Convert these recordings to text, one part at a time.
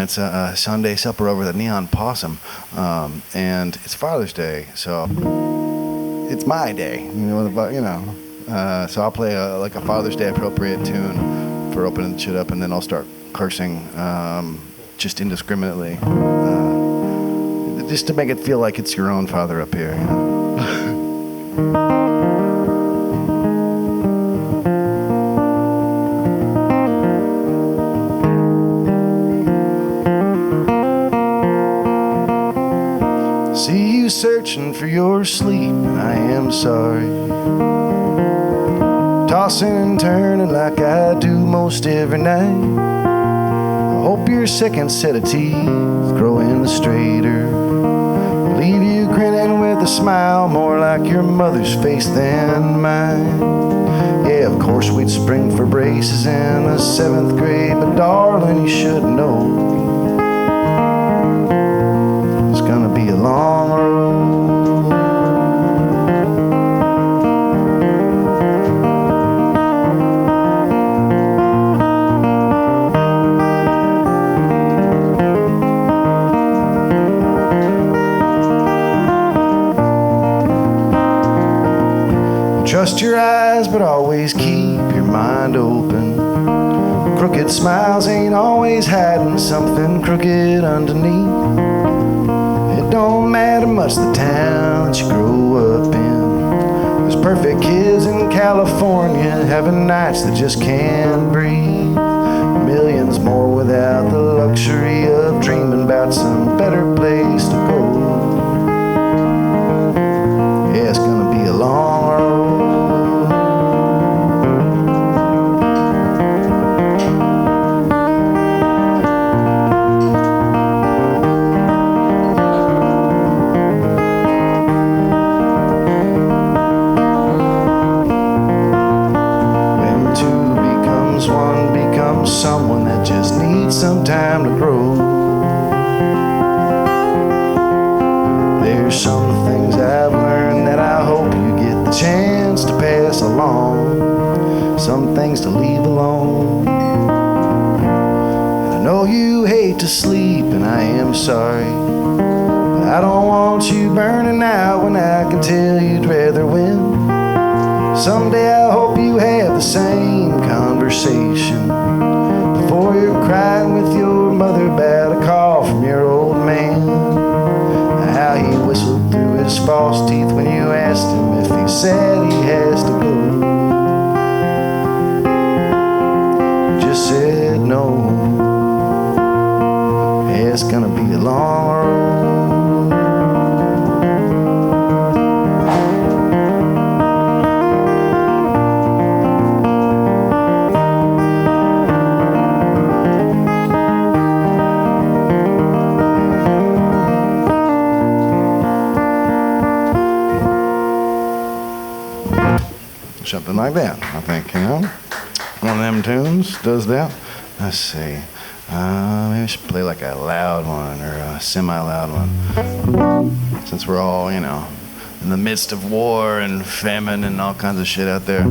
It's a Sunday supper over the Neon Possum, and it's Father's Day, so it's my day. So I'll play a Father's Day appropriate tune for opening the shit up, and then I'll start cursing just indiscriminately, just to make it feel like it's your own father up here. See you searching for your sleep, and I am sorry. Tossing and turning like I do most every night. I hope your second set of teeth growing straighter, leave you grinning with a smile more like your mother's face than mine. Yeah, of course we'd spring for braces in the 7th grade, but darling, you should know it's gonna be a long road. Trust your eyes, but always keep your mind open. Crooked smiles ain't always hiding something crooked underneath. It don't matter much the town that you grow up in. There's perfect kids in California having nights that just can't breathe. Millions more without the luxury of dreaming about some better place to go. Yeah, it's gonna be a long road. Someone that just needs some time to grow. There's some things I've learned that I hope you get the chance to pass along, some things to leave alone. And I know you hate to sleep, and I am sorry, but I don't want you burning out when I can tell you'd rather win. Someday I hope you have the same conversation before you're crying with your mother about a call from your old man. How he whistled through his false teeth when you asked him if he said he has to go. You just said no. Yeah, it's gonna be a long road. Something like that, I think, One of them tunes does that. Let's see. Maybe I should play like a loud one or a semi-loud one. Since we're all, in the midst of war and famine and all kinds of shit out there.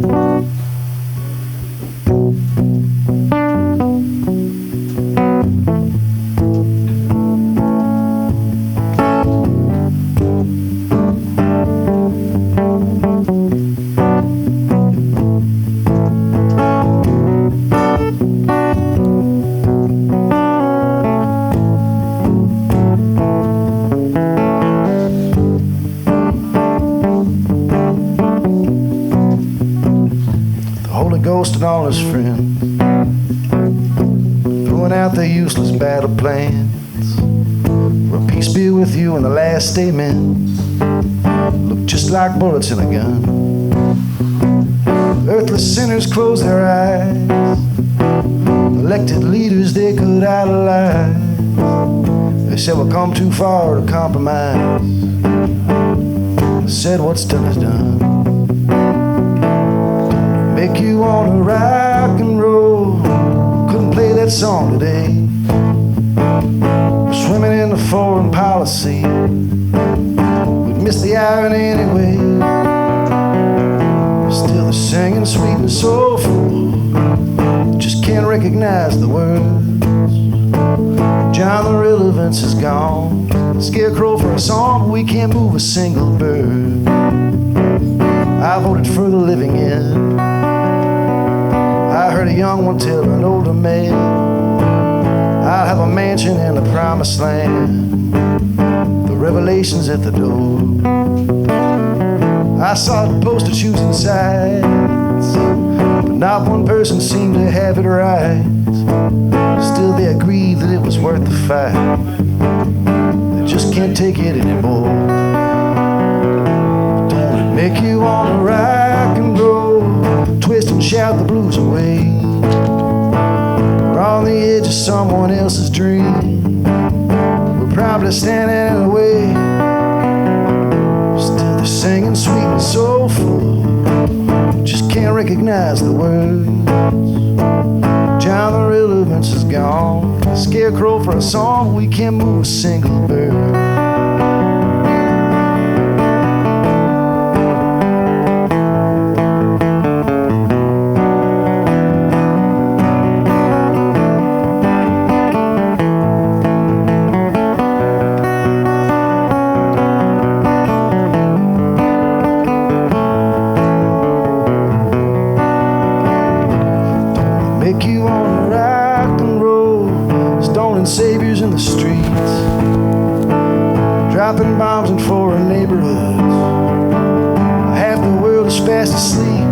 Ghost and all his friends, throwing out their useless battle plans. Will peace be with you in the last statement? Look just like bullets in a gun. Earthless sinners close their eyes. Elected leaders they could idolize. They said we'll come too far to compromise. They said what's done is done. Make you wanna rock and roll. Couldn't play that song today. Swimming in the foreign policy. We'd miss the irony anyway. Still the singing sweet and soulful. Just can't recognize the words. John John, the relevance is gone. Scarecrow for a song, but we can't move a single bird. I voted for the living end. I heard a young one tell an older man, I'll have a mansion in the promised land. The revelation's at the door. I saw the poster choosing sides, but not one person seemed to have it right. Still they agreed that it was worth the fight. They just can't take it anymore. Don't it make you wanna rock and roll, twist and shout the blues away? We're on the edge of someone else's dream. We're probably standing in the way. Still they're singing sweet and soulful, just can't recognize the words. John, the relevance is gone. Scarecrow for a song, we can't move a single bird. Make you wanna rock and roll, stoning saviors in the streets, dropping bombs in foreign neighborhoods. Half the world is fast asleep.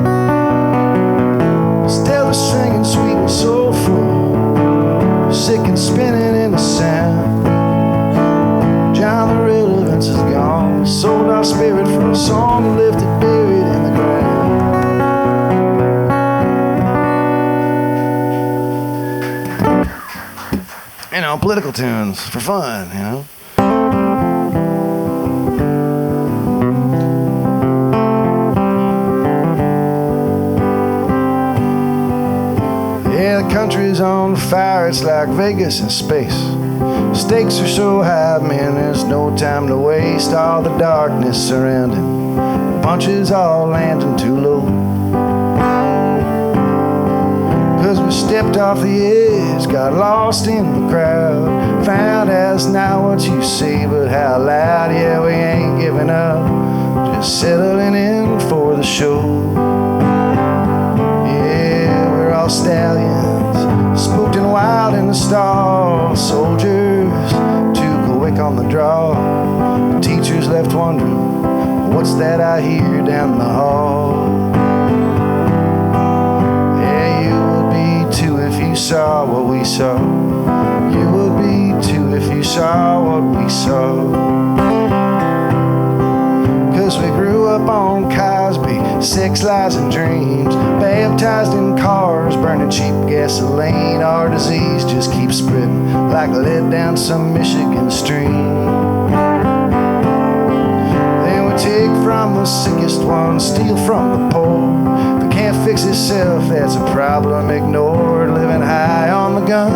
Still they're singing sweet and soulful, sick and spinning in the sound. John, the relevance is gone. We sold our spirit for a song and left it buried in the ground. You know, political tunes for fun, you know. Yeah, the country's on fire, it's like Vegas in space. Stakes are so high, man, there's no time to waste. All the darkness surrounding, punches all landing too low. 'Cause we stepped off the edge, got lost in the crowd. Found out's not what you see, but how loud. Yeah, we ain't giving up, just settling in for the show. Yeah, we're all stallions, spooked and wild in the stall. Soldiers too quick on the draw. Teachers left wondering, what's that I hear down the hall? Saw what we saw. You would be too if you saw what we saw. 'Cause we grew up on Cosby, sex, lies, and dreams, baptized in cars, burning cheap gasoline. Our disease just keeps spreading like lead down some Michigan stream. Then we take from the sickest ones, steal from the poor. If it can't fix itself, that's a problem ignored. Living high on the gun,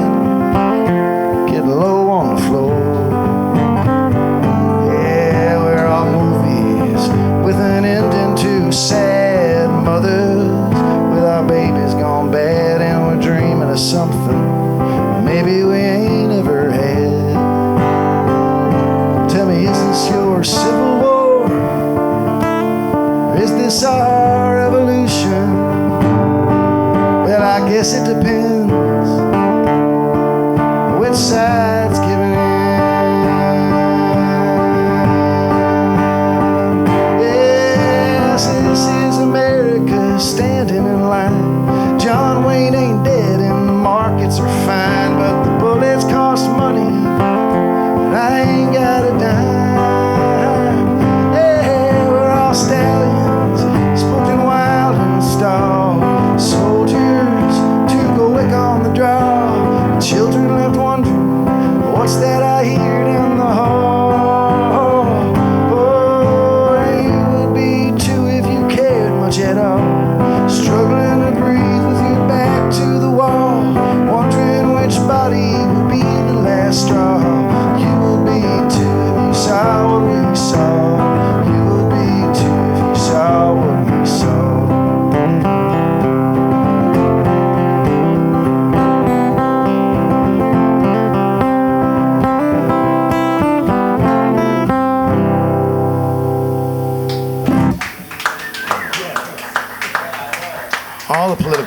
getting low on the floor. Yeah, we're all movies with an ending to sad mothers, with our babies gone bad, and we're dreaming of something maybe we ain't ever had. Tell me, is this your Civil War? Or is this our revolution? Well, I guess it depends which side's giving in. Yes, this is America standing in line. John Wayne ain't dead and the markets are fine, but the bullets cost money and I ain't got a dime. Yeah, we're all stallions, spoken wild and stall. Soldiers to go wake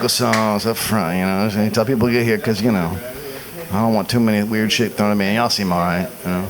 biblical songs up front, you know. I tell people to get here because, you know, I don't want too many weird shit thrown at me. Y'all seem all right, you know.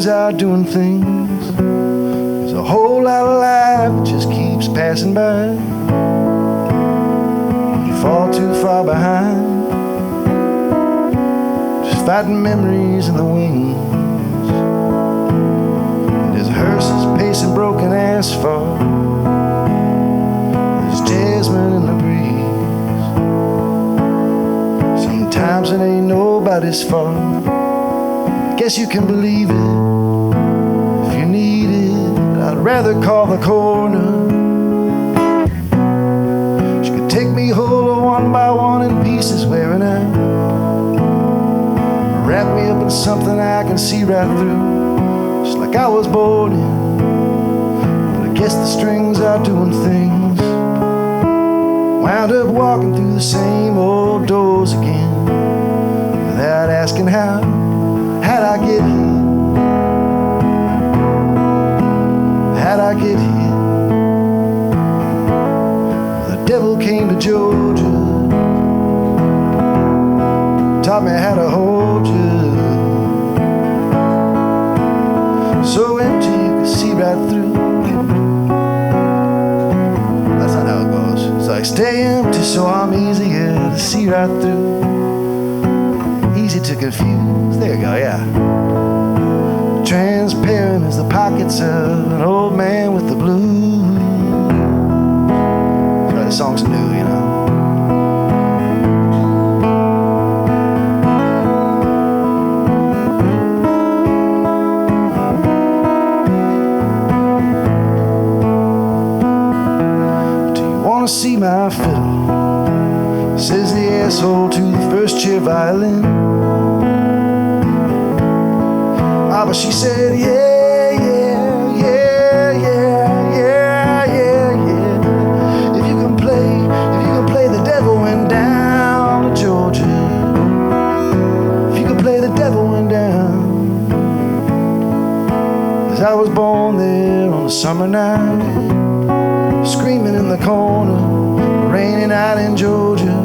Are doing things. There's a whole lot of life that just keeps passing by. You fall too far behind, just fighting memories in the wings. There's hearses pacing broken asphalt. There's jasmine in the breeze. Sometimes it ain't nobody's fault. Guess you can believe it if you need it. I'd rather call the corner. She could take me whole or one by one in pieces wearing out. Wrap me up in something I can see right through, just like I was born in. But I guess the strings are doing things. Wound up walking through the same old doors again, without asking how. How'd I get here? How'd I get here? The devil came to Georgia, taught me how to hold you. So empty you could see right through. That's not how it goes. It's like stay empty so I'm easier to see right through. Easy to confuse. There you go, yeah. Transparent as the pockets of an old man with the blues. That's why the song's new, you know. Do you want to see my fiddle? Says the asshole to the first chair violin. Ah, but she said, yeah, yeah, yeah, yeah, yeah, yeah, yeah. If you can play the devil went down to Georgia. If you can play the devil went down. 'Cause I was born there on a summer night, screaming in the corner, rainy night in Georgia.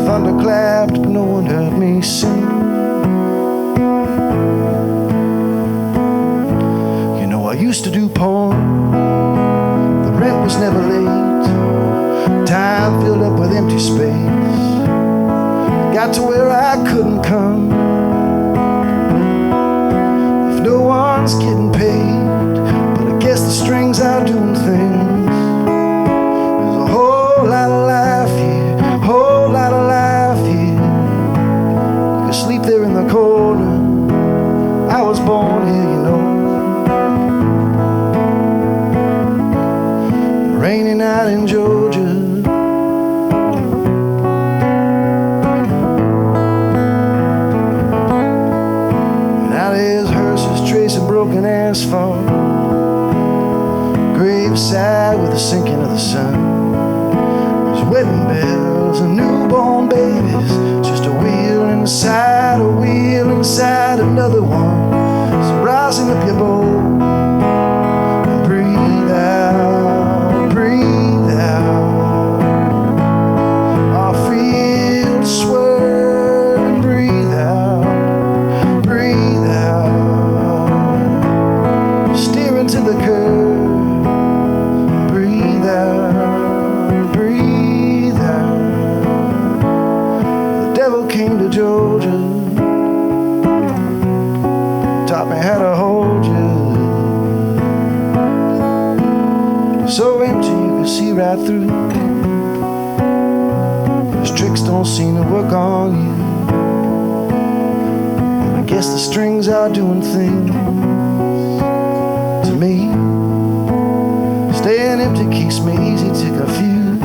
Thunder clapped, but no one heard me sing. You know, I used to do porn. The rent was never late. Time filled up with empty space. Got to where I couldn't come if no one's getting paid. But I guess the strings are doing things. There's a whole lot of life here, whole lot of life here. You could sleep there in the corner. I was born here, you know. Rainy night in Georgia. And out there's hearses tracing broken asphalt. Graveside with the sinking of the sun. There's wedding bells and newborn babies. Just a wheel inside another one. So rising up your boat and breathe out, breathe out. I feel the sweat and breathe out, breathe out. Steer into the curve, breathe out, breathe out. The devil came to Georgia, taught me how to hold you. So empty you can see right through. Those tricks don't seem to work on you. I guess the strings are doing things. me. Staying empty keeps me easy to confuse.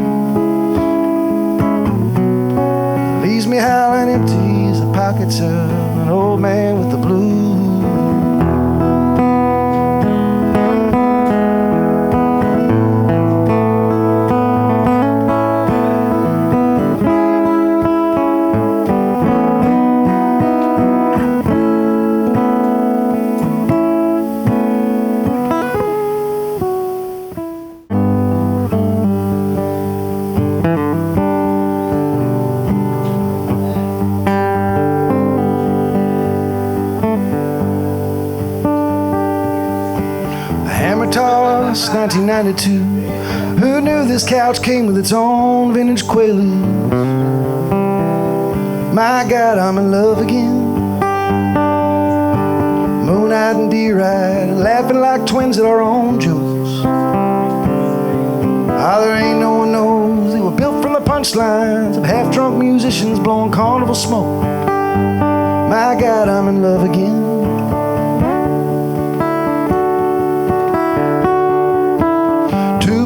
Leaves me howling empty as the pockets of an old man with the blues. Toss, 1992. Who knew this couch came with its own vintage Quaaludes? My God, I'm in love again. Moon-eyed and deer-eyed, laughing like twins at our own jokes. Ah, there ain't no one knows they were built from the punchlines of half-drunk musicians blowing carnival smoke. My God, I'm in love again.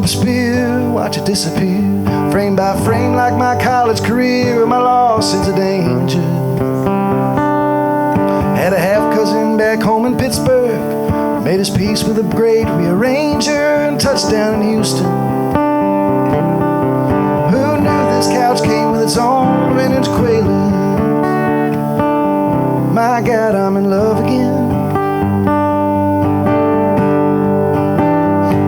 Spear, watch it disappear, frame by frame like my college career, my lost sense of danger. Had a half-cousin back home in Pittsburgh, made his peace with a great rearranger and touchdown in Houston. Who knew this couch came with its own vintage Quaaludes? My God, I'm in love again.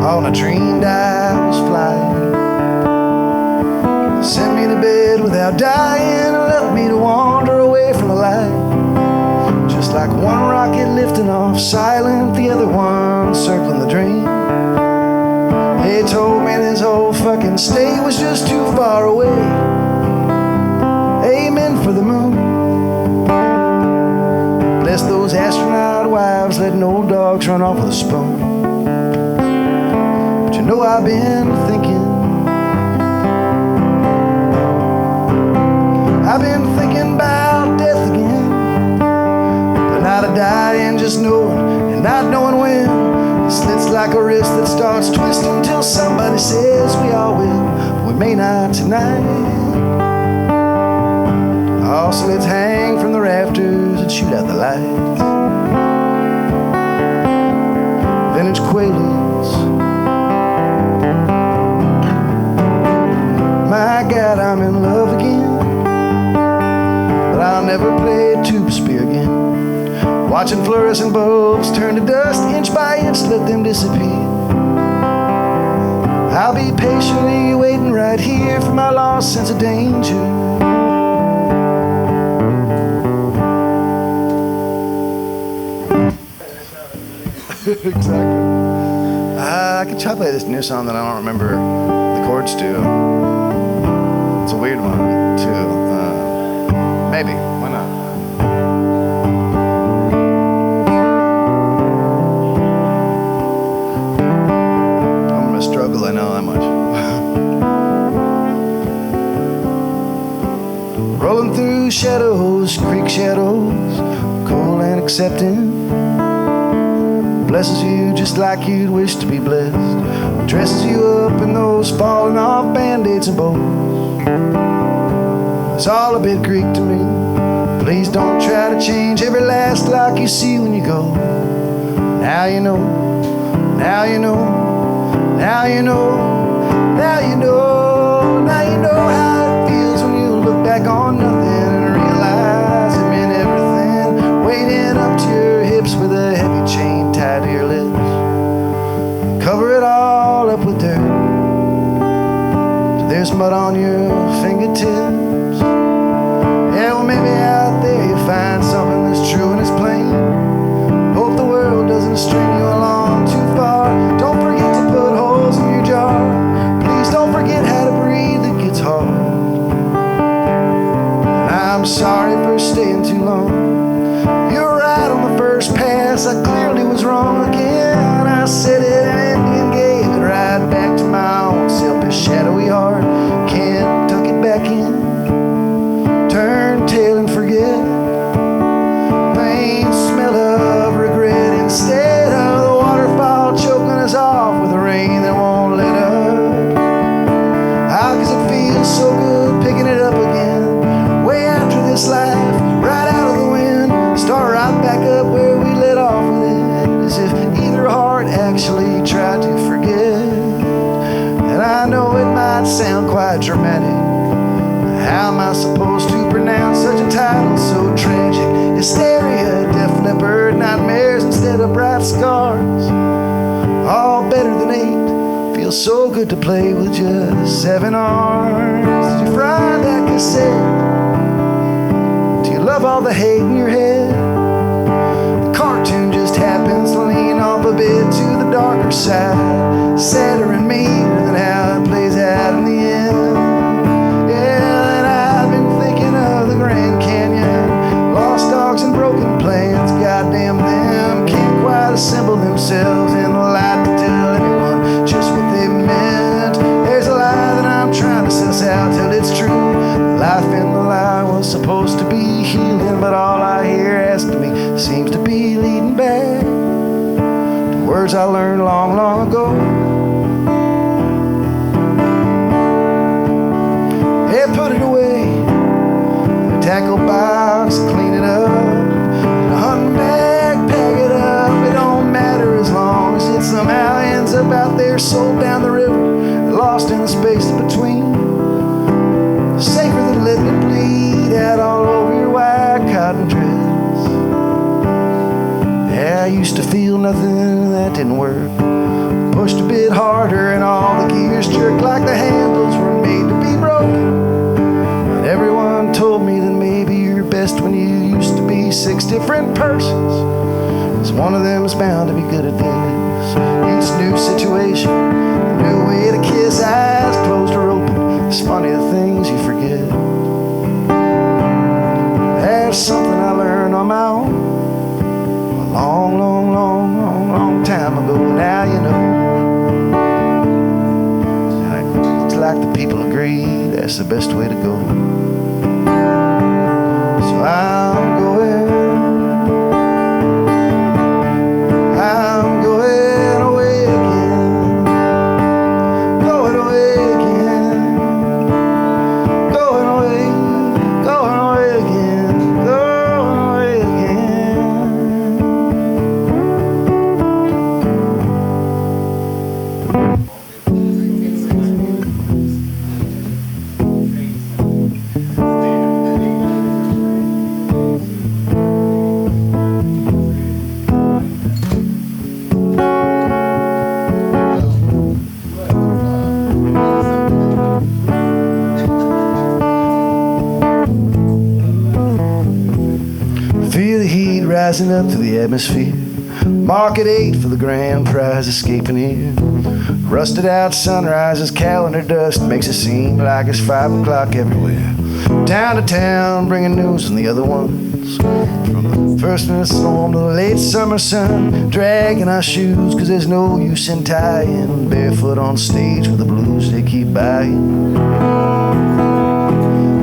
On a dreamed I was flying, sent me to bed without dying, and left me to wander away from the light. Just like one rocket lifting off silent, the other one circling the drain. They told me this whole fucking state was just too far away. Amen for the moon. Bless those astronaut wives letting old dogs run off with a spoon. You know I've been thinking about death again, but not a dying, just knowing and not knowing when. The slit's like a wrist that starts twisting till somebody says we all will, but we may not tonight. Oh, so let's hang from the rafters and shoot out the lights. Vintage Quaaludes. My God, I'm in love again, but I'll never play tube spear again. Watching fluorescent bulbs turn to dust inch by inch, let them disappear. I'll be patiently waiting right here for my lost sense of danger. Exactly. I could try to play this new song that I don't remember the chords to. It's a weird one, too. Maybe. Why not? I'm gonna struggle, I know that much. Rolling through shadows, creek shadows, cool and accepting. Blesses you just like you'd wish to be blessed. Dresses you up in those falling off band-aids and bows. It's all a bit Greek to me. Please don't try to change every last lock you see when you go. Now you know, now you know, now you know, now you know, now you know how it feels when you look back on nothing and realize it meant everything. Wading up to your hips with a heavy chain tied to your lips. Cover it all up with dirt. There's mud on your fingertips. Yeah, well, maybe out there you find something that's true and it's plain. Hope the world doesn't string you along too far. Don't forget to put holes in your jar. Please don't forget how to breathe, it gets hard. And I'm sorry for staying too long. You're right on the first pass, I clearly was wrong again. I said it and gave it right back to my own selfish shadowy heart. Can't tuck it back in. Turn tail and forget. Faint smell of regret instead of the waterfall choke. quite dramatic. How am I supposed to pronounce such a title so tragic? Hysteria, Def Leppard, nightmares instead of bright scars. All better than 8. Feels so good to play with just 7 arms. Did you fry that cassette? Do you love all the hate in your head? The cartoon just happens to lean off a bit to the darker side. Sadder and meaner than how it plays out in the end. Yeah, and I've been thinking of the Grand Canyon. Lost dogs and broken plans, goddamn them. Can't quite assemble themselves in the light to tell anyone just what they meant. There's a lie that I'm trying to suss out till it's true. Life in the lie was supposed to be healing, but all I hear asked of me seems to be leading back to words I learned long, long ago. Yeah, put it away in a tackle box, clean it up, in a hunting bag, pack it up. It don't matter as long as it somehow ends up out there, sold down the river, lost in the space between. Safer than letting it bleed out all over your white cotton dress. Yeah, I used to feel nothing, that didn't work. Pushed a bit harder and all the gears jerked like the handles were made to be broken. And everyone told me that maybe you're best when you used to be 6 different persons. 'Cause one of them is bound to be good at this. Each new situation, a new way to kiss, eyes closed or open. It's funny the things you forget. There's something I learned on my own a long, long, long, long, long time ago. Now you know. It's like the people agree that's the best way to go. So I'm going away again. Going away again. Going away again. Going away again. Feel the heat rising up through the atmosphere. Market 8 for the grand prize, escaping here. Rusted out sunrises, calendar dust makes it seem like it's 5 o'clock everywhere. Town to town, bringing news from the other ones. From the first minute storm to the late summer sun, dragging our shoes, 'cause there's no use in tying. Barefoot on stage with the blues they keep buying.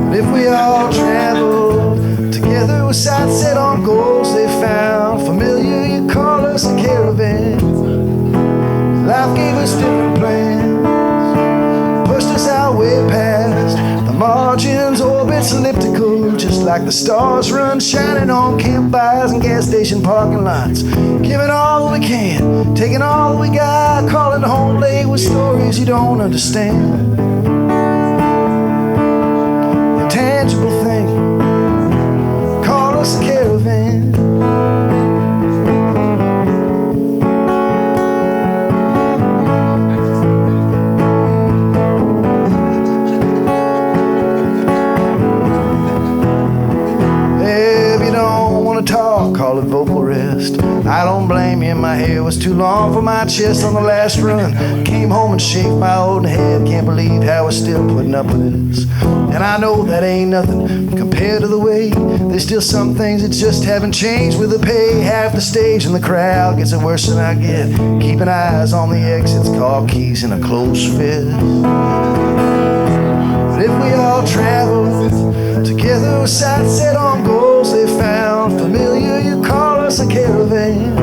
But if we all traveled together with sights set on goals they found familiar, you call us a caravan. Life gave us different plans, pushed us out way past the margins, orbits elliptical, just like the stars run shining on campfires and gas station parking lots. Giving all we can, taking all we got, calling home late with stories you don't understand. Intangible thing, call us a caravan. Call it vocal rest. I don't blame you, my hair was too long for my chest on the last run. Came home and shaved my old head. Can't believe how we're still putting up with this. And I know that ain't nothing compared to the way there's still some things that just haven't changed with the pay. Half the stage and the crowd gets it worse than I get. Keeping eyes on the exits, car keys in a closed fist. But if we all travel together with sights set on goals they found familiar, you call us a caravan.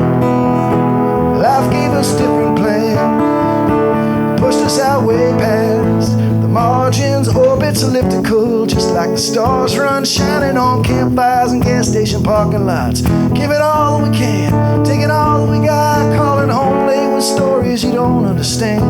Life gave us different plans, pushed us out way past the margins, orbits elliptical, just like the stars run shining on campfires and gas station parking lots. Give it all we can, taking all we got, calling home late with stories you don't understand.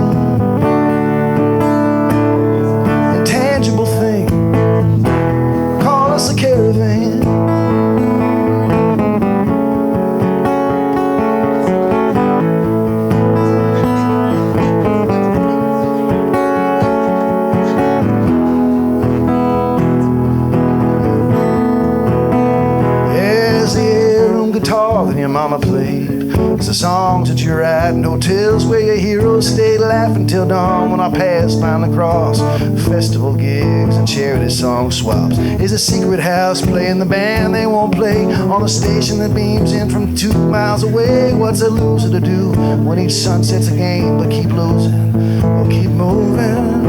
your mama played. It's the songs that you're at in hotels where your heroes stayed laughing till dawn. When I passed behind the cross, festival gigs and charity song swaps. Is a secret house playing the band they won't play on a station that beams in from 2 miles away. What's a loser to do when each sunset's a game? But keep losing or keep moving.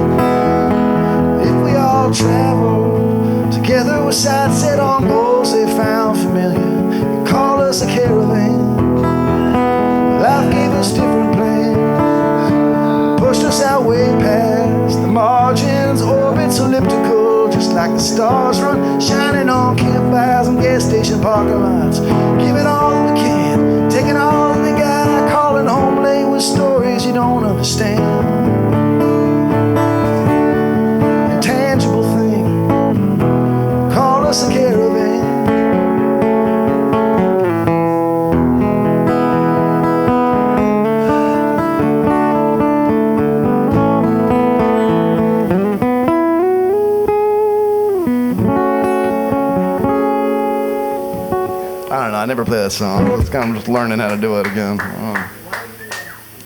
If we all travel together with sights set on goals they found familiar, you call us a caravan. Life gave us different plans, pushed us out way past the margins, orbits elliptical, just like the stars run, shining on campfires and gas station parking lots. Giving all that we can, taking all that we got, calling home late with stories you don't understand. Intangible thing, call us a caravan. I don't know, I never play that song. It's kind of just learning how to do it again.